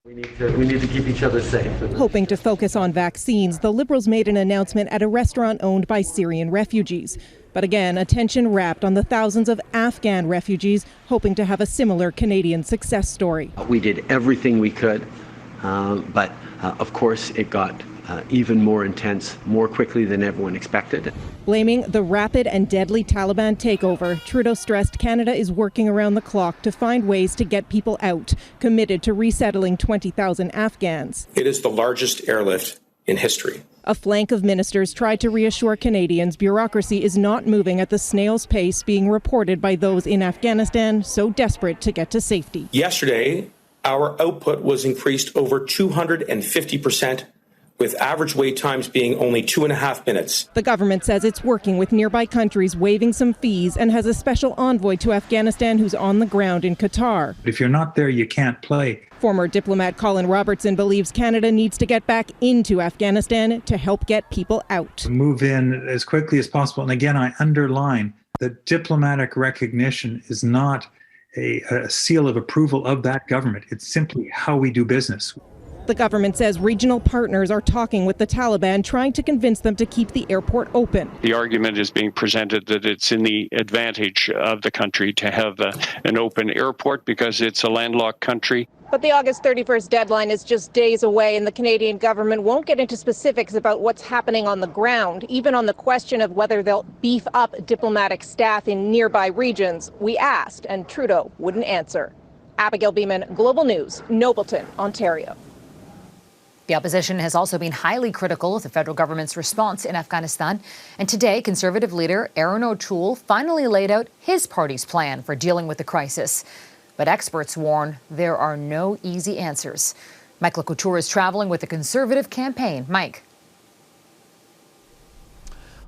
We need to keep each other safe. Hoping to focus on vaccines, the Liberals made an announcement at a restaurant owned by Syrian refugees. But again, attention wrapped on the thousands of Afghan refugees hoping to have a similar Canadian success story. We did everything we could, but of course it got even more intense, more quickly than everyone expected. Blaming the rapid and deadly Taliban takeover, Trudeau stressed Canada is working around the clock to find ways to get people out, committed to resettling 20,000 Afghans. It is the largest airlift in history. A flank of ministers tried to reassure Canadians bureaucracy is not moving at the snail's pace being reported by those in Afghanistan so desperate to get to safety. Yesterday, our output was increased over 250%, with average wait times being only 2.5 minutes. The government says it's working with nearby countries waiving some fees and has a special envoy to Afghanistan who's on the ground in Qatar. If you're not there, you can't play. Former diplomat Colin Robertson believes Canada needs to get back into Afghanistan to help get people out. Move in as quickly as possible. And again, I underline that diplomatic recognition is not a seal of approval of that government. It's simply how we do business. The government says regional partners are talking with the Taliban, trying to convince them to keep the airport open. The argument is being presented that it's in the advantage of the country to have an open airport because it's a landlocked country. But the August 31st deadline is just days away, and the Canadian government won't get into specifics about what's happening on the ground, even on the question of whether they'll beef up diplomatic staff in nearby regions. We asked, and Trudeau wouldn't answer. Abigail Bimman, Global News, Nobleton, Ontario. The opposition has also been highly critical of the federal government's response in Afghanistan. And today, Conservative leader Erin O'Toole finally laid out his party's plan for dealing with the crisis. But experts warn there are no easy answers. Michael Couture is traveling with the Conservative campaign. Mike.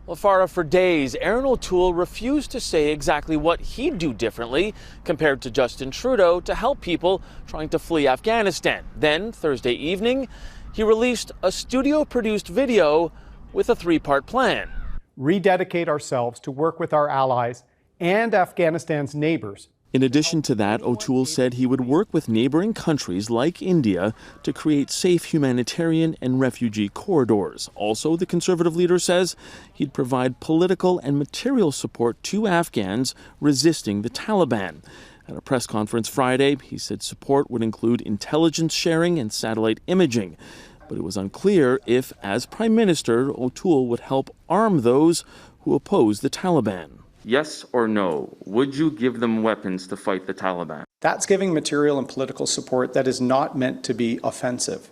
Well, Farah, for days, Erin O'Toole refused to say exactly what he'd do differently compared to Justin Trudeau to help people trying to flee Afghanistan. Then, Thursday evening, he released a studio-produced video with a three-part plan. Rededicate ourselves to work with our allies and Afghanistan's neighbors. In addition to that, O'Toole said he would work with neighboring countries like India to create safe humanitarian and refugee corridors. Also, the Conservative leader says he'd provide political and material support to Afghans resisting the Taliban. At a press conference Friday, he said support would include intelligence sharing and satellite imaging. But it was unclear if, as Prime Minister, O'Toole would help arm those who oppose the Taliban. Yes or no, would you give them weapons to fight the Taliban? That's giving material and political support that is not meant to be offensive.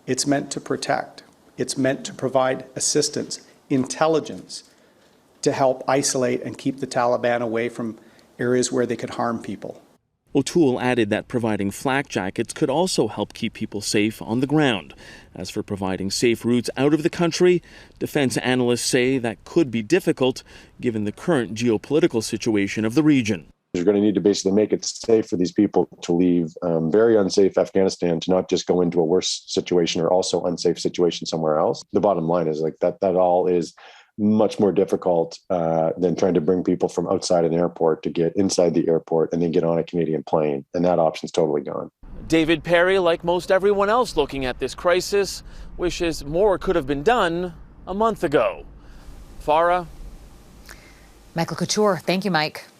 It's meant to protect. It's meant to provide assistance, intelligence, to help isolate and keep the Taliban away from areas where they could harm people. O'Toole added that providing flak jackets could also help keep people safe on the ground. As for providing safe routes out of the country, defense analysts say that could be difficult given the current geopolitical situation of the region. You're going to need to basically make it safe for these people to leave very unsafe Afghanistan, to not just go into a worse situation or also unsafe situation somewhere else. The bottom line is like that all is much more difficult than trying to bring people from outside an airport to get inside the airport and then get on a Canadian plane. And that option's totally gone. David Perry, like most everyone else looking at this crisis, wishes more could have been done a month ago. Farah? Michael Couture, thank you, Mike.